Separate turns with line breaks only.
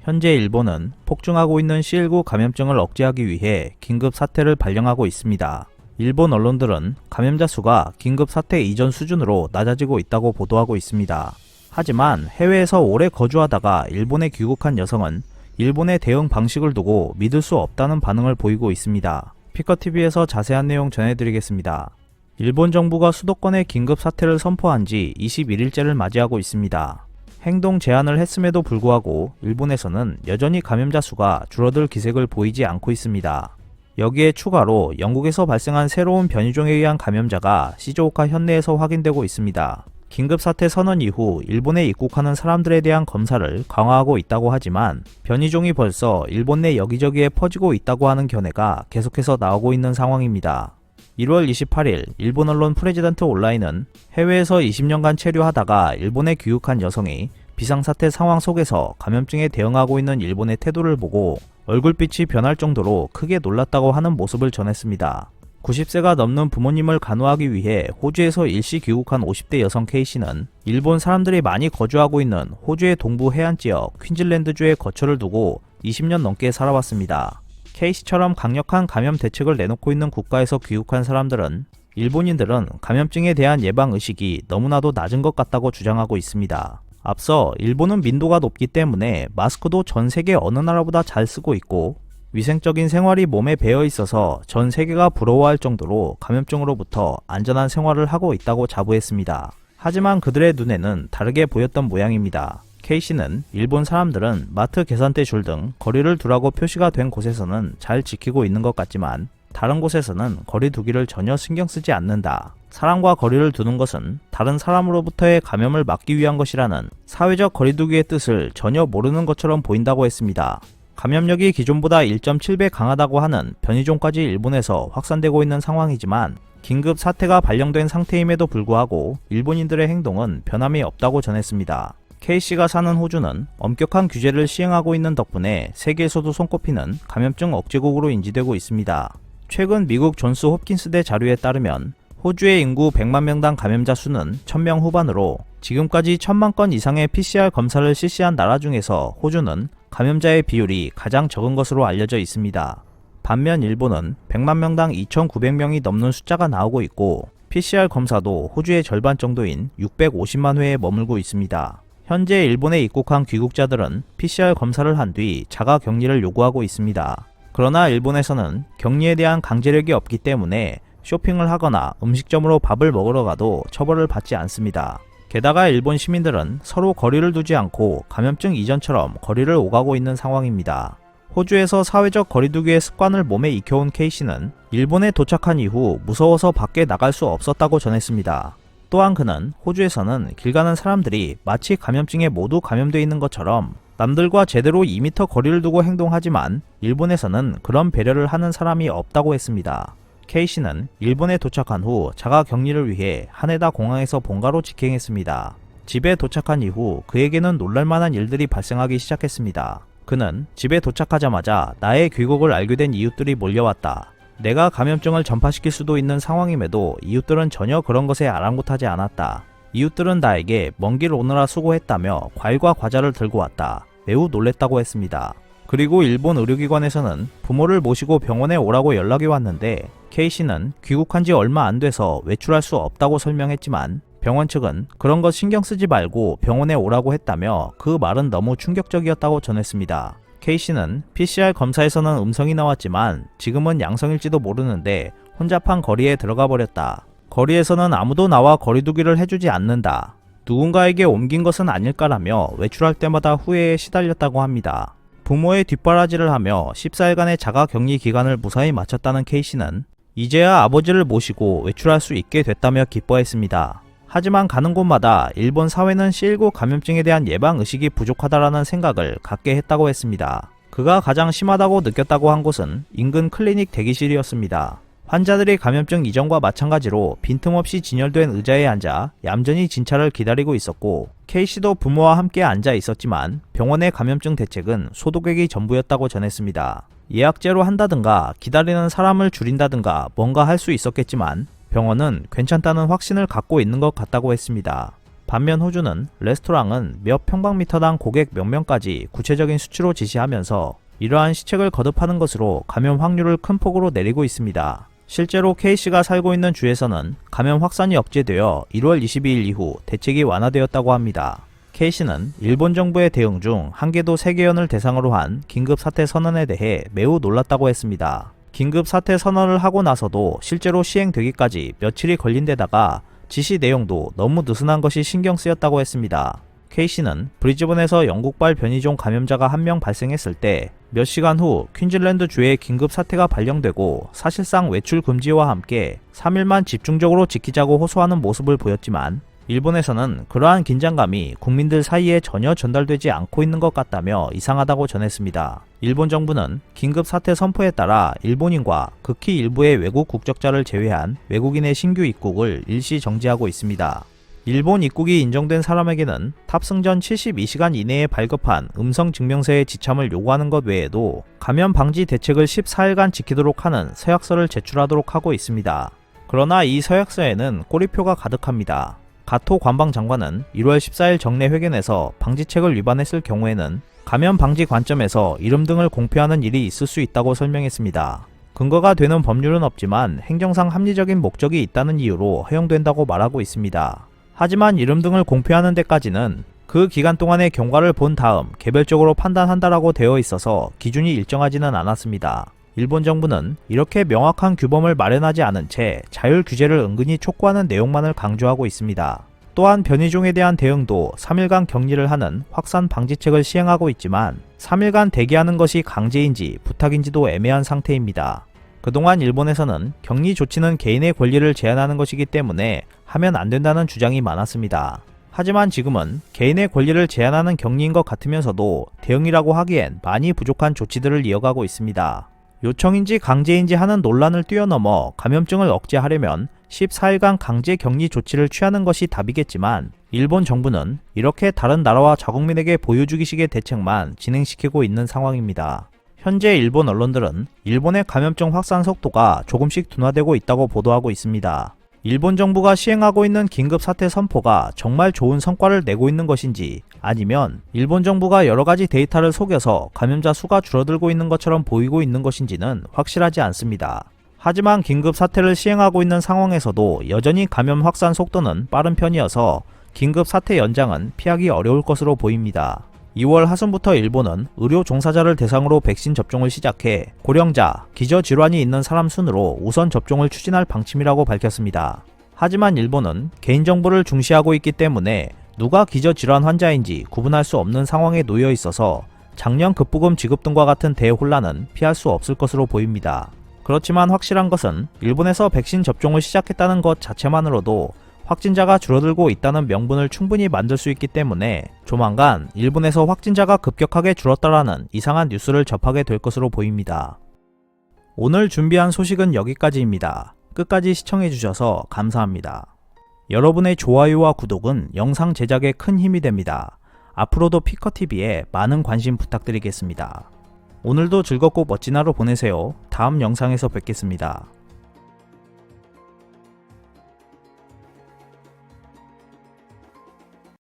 현재 일본은 폭증하고 있는 C19 감염증을 억제하기 위해 긴급 사태를 발령하고 있습니다. 일본 언론들은 감염자 수가 긴급 사태 이전 수준으로 낮아지고 있다고 보도하고 있습니다. 하지만 해외에서 오래 거주하다가 일본에 귀국한 여성은 일본의 대응 방식을 두고 믿을 수 없다는 반응을 보이고 있습니다. 피커TV에서 자세한 내용 전해드리겠습니다. 일본 정부가 수도권에 긴급 사태를 선포한 지 21일째를 맞이하고 있습니다. 행동 제한을 했음에도 불구하고 일본에서는 여전히 감염자 수가 줄어들 기색을 보이지 않고 있습니다. 여기에 추가로 영국에서 발생한 새로운 변이종에 의한 감염자가 시즈오카 현내에서 확인되고 있습니다. 긴급사태 선언 이후 일본에 입국하는 사람들에 대한 검사를 강화하고 있다고 하지만 변이종이 벌써 일본 내 여기저기에 퍼지고 있다고 하는 견해가 계속해서 나오고 있는 상황입니다. 1월 28일 일본 언론 프레지던트 온라인은 해외에서 20년간 체류하다가 일본에 귀국한 여성이 비상사태 상황 속에서 감염증에 대응하고 있는 일본의 태도를 보고 얼굴빛이 변할 정도로 크게 놀랐다고 하는 모습을 전했습니다. 90세가 넘는 부모님을 간호하기 위해 호주에서 일시 귀국한 50대 여성 K씨는 일본 사람들이 많이 거주하고 있는 호주의 동부 해안지역 퀸즐랜드주에 거처를 두고 20년 넘게 살아왔습니다. K씨처럼 강력한 감염 대책을 내놓고 있는 국가에서 귀국한 사람들은 일본인들은 감염증에 대한 예방 의식이 너무나도 낮은 것 같다고 주장하고 있습니다. 앞서 일본은 민도가 높기 때문에 마스크도 전 세계 어느 나라보다 잘 쓰고 있고 위생적인 생활이 몸에 배어 있어서 전 세계가 부러워할 정도로 감염증으로부터 안전한 생활을 하고 있다고 자부했습니다. 하지만 그들의 눈에는 다르게 보였던 모양입니다. K씨는 일본 사람들은 마트 계산대 줄 등 거리를 두라고 표시가 된 곳에서는 잘 지키고 있는 것 같지만 다른 곳에서는 거리 두기를 전혀 신경 쓰지 않는다. 사람과 거리를 두는 것은 다른 사람으로부터의 감염을 막기 위한 것이라는 사회적 거리두기의 뜻을 전혀 모르는 것처럼 보인다고 했습니다. 감염력이 기존보다 1.7배 강하다고 하는 변이종까지 일본에서 확산되고 있는 상황이지만 긴급 사태가 발령된 상태임에도 불구하고 일본인들의 행동은 변함이 없다고 전했습니다. K씨가 사는 호주는 엄격한 규제를 시행하고 있는 덕분에 세계에서도 손꼽히는 감염증 억제국으로 인지되고 있습니다. 최근 미국 존스 홉킨스대 자료에 따르면 호주의 인구 100만 명당 감염자 수는 1000명 후반으로 지금까지 1000만 건 이상의 PCR 검사를 실시한 나라 중에서 호주는 감염자의 비율이 가장 적은 것으로 알려져 있습니다. 반면 일본은 100만 명당 2900명이 넘는 숫자가 나오고 있고 PCR 검사도 호주의 절반 정도인 650만 회에 머물고 있습니다. 현재 일본에 입국한 귀국자들은 PCR 검사를 한 뒤 자가 격리를 요구하고 있습니다. 그러나 일본에서는 격리에 대한 강제력이 없기 때문에 쇼핑을 하거나 음식점으로 밥을 먹으러 가도 처벌을 받지 않습니다. 게다가 일본 시민들은 서로 거리를 두지 않고 감염증 이전처럼 거리를 오가고 있는 상황입니다. 호주에서 사회적 거리두기의 습관을 몸에 익혀온 K씨는 일본에 도착한 이후 무서워서 밖에 나갈 수 없었다고 전했습니다. 또한 그는 호주에서는 길 가는 사람들이 마치 감염증에 모두 감염되어 있는 것처럼 남들과 제대로 2m 거리를 두고 행동하지만 일본에서는 그런 배려를 하는 사람이 없다고 했습니다. K씨는 일본에 도착한 후 자가 격리를 위해 하네다 공항에서 본가로 직행했습니다. 집에 도착한 이후 그에게는 놀랄만한 일들이 발생하기 시작했습니다. 그는 집에 도착하자마자 나의 귀국을 알게 된 이웃들이 몰려왔다. 내가 감염증을 전파시킬 수도 있는 상황임에도 이웃들은 전혀 그런 것에 아랑곳하지 않았다. 이웃들은 나에게 먼 길 오느라 수고했다며 과일과 과자를 들고 왔다. 매우 놀랬다고 했습니다. 그리고 일본 의료기관에서는 부모를 모시고 병원에 오라고 연락이 왔는데 K씨는 귀국한 지 얼마 안 돼서 외출할 수 없다고 설명했지만 병원 측은 그런 것 신경 쓰지 말고 병원에 오라고 했다며 그 말은 너무 충격적이었다고 전했습니다. K씨는 PCR 검사에서는 음성이 나왔지만 지금은 양성일지도 모르는데 혼잡한 거리에 들어가 버렸다. 거리에서는 아무도 나와 거리두기를 해주지 않는다. 누군가에게 옮긴 것은 아닐까라며 외출할 때마다 후회에 시달렸다고 합니다. 부모의 뒷바라지를 하며 14일간의 자가 격리 기간을 무사히 마쳤다는 K씨는 이제야 아버지를 모시고 외출할 수 있게 됐다며 기뻐했습니다. 하지만 가는 곳마다 일본 사회는 C19 감염증에 대한 예방 의식이 부족하다라는 생각을 갖게 했다고 했습니다. 그가 가장 심하다고 느꼈다고 한 곳은 인근 클리닉 대기실이었습니다. 환자들이 감염증 이전과 마찬가지로 빈틈없이 진열된 의자에 앉아 얌전히 진찰을 기다리고 있었고 K씨도 부모와 함께 앉아 있었지만 병원의 감염증 대책은 소독액이 전부였다고 전했습니다. 예약제로 한다든가 기다리는 사람을 줄인다든가 뭔가 할 수 있었겠지만 병원은 괜찮다는 확신을 갖고 있는 것 같다고 했습니다. 반면 호주는 레스토랑은 몇 평방미터당 고객 몇 명까지 구체적인 수치로 지시하면서 이러한 시책을 거듭하는 것으로 감염 확률을 큰 폭으로 내리고 있습니다. 실제로 K씨가 살고 있는 주에서는 감염 확산이 억제되어 1월 22일 이후 대책이 완화되었다고 합니다. K씨는 일본 정부의 대응 중 한개도 세계연을 대상으로 한 긴급 사태 선언에 대해 매우 놀랐다고 했습니다. 긴급 사태 선언을 하고 나서도 실제로 시행되기까지 며칠이 걸린 데다가 지시 내용도 너무 느슨한 것이 신경 쓰였다고 했습니다. K씨는 브리즈번에서 영국발 변이종 감염자가 1명 발생했을 때 몇 시간 후 퀸즐랜드 주에 긴급 사태가 발령되고 사실상 외출 금지와 함께 3일만 집중적으로 지키자고 호소하는 모습을 보였지만 일본에서는 그러한 긴장감이 국민들 사이에 전혀 전달되지 않고 있는 것 같다며 이상하다고 전했습니다. 일본 정부는 긴급 사태 선포에 따라 일본인과 극히 일부의 외국 국적자를 제외한 외국인의 신규 입국을 일시 정지하고 있습니다. 일본 입국이 인정된 사람에게는 탑승 전 72시간 이내에 발급한 음성 증명서의 지참을 요구하는 것 외에도 감염 방지 대책을 14일간 지키도록 하는 서약서를 제출하도록 하고 있습니다. 그러나 이 서약서에는 꼬리표가 가득합니다. 가토 관방장관은 1월 14일 정례 회견에서 방지책을 위반했을 경우에는 감염 방지 관점에서 이름 등을 공표하는 일이 있을 수 있다고 설명했습니다. 근거가 되는 법률은 없지만 행정상 합리적인 목적이 있다는 이유로 허용된다고 말하고 있습니다. 하지만 이름 등을 공표하는 데까지는 그 기간 동안의 경과를 본 다음 개별적으로 판단한다라고 되어 있어서 기준이 일정하지는 않았습니다. 일본 정부는 이렇게 명확한 규범을 마련하지 않은 채 자율 규제를 은근히 촉구하는 내용만을 강조하고 있습니다. 또한 변이종에 대한 대응도 3일간 격리를 하는 확산 방지책을 시행하고 있지만 3일간 대기하는 것이 강제인지 부탁인지도 애매한 상태입니다. 그동안 일본에서는 격리 조치는 개인의 권리를 제한하는 것이기 때문에 하면 안 된다는 주장이 많았습니다. 하지만 지금은 개인의 권리를 제한하는 격리인 것 같으면서도 대응이라고 하기엔 많이 부족한 조치들을 이어가고 있습니다. 요청인지 강제인지 하는 논란을 뛰어넘어 감염증을 억제하려면 14일간 강제 격리 조치를 취하는 것이 답이겠지만 일본 정부는 이렇게 다른 나라와 자국민에게 보여주기식의 대책만 진행시키고 있는 상황입니다. 현재 일본 언론들은 일본의 감염증 확산 속도가 조금씩 둔화되고 있다고 보도하고 있습니다. 일본 정부가 시행하고 있는 긴급 사태 선포가 정말 좋은 성과를 내고 있는 것인지 아니면 일본 정부가 여러가지 데이터를 속여서 감염자 수가 줄어들고 있는 것처럼 보이고 있는 것인지는 확실하지 않습니다. 하지만 긴급 사태를 시행하고 있는 상황에서도 여전히 감염 확산 속도는 빠른 편이어서 긴급 사태 연장은 피하기 어려울 것으로 보입니다. 2월 하순부터 일본은 의료 종사자를 대상으로 백신 접종을 시작해 고령자, 기저질환이 있는 사람 순으로 우선 접종을 추진할 방침이라고 밝혔습니다. 하지만 일본은 개인정보를 중시하고 있기 때문에 누가 기저질환 환자인지 구분할 수 없는 상황에 놓여 있어서 작년 급부금 지급 등과 같은 대혼란은 피할 수 없을 것으로 보입니다. 그렇지만 확실한 것은 일본에서 백신 접종을 시작했다는 것 자체만으로도 확진자가 줄어들고 있다는 명분을 충분히 만들 수 있기 때문에 조만간 일본에서 확진자가 급격하게 줄었다라는 이상한 뉴스를 접하게 될 것으로 보입니다. 오늘 준비한 소식은 여기까지입니다. 끝까지 시청해주셔서 감사합니다. 여러분의 좋아요와 구독은 영상 제작에 큰 힘이 됩니다. 앞으로도 피커TV에 많은 관심 부탁드리겠습니다. 오늘도 즐겁고 멋진 하루 보내세요. 다음 영상에서 뵙겠습니다.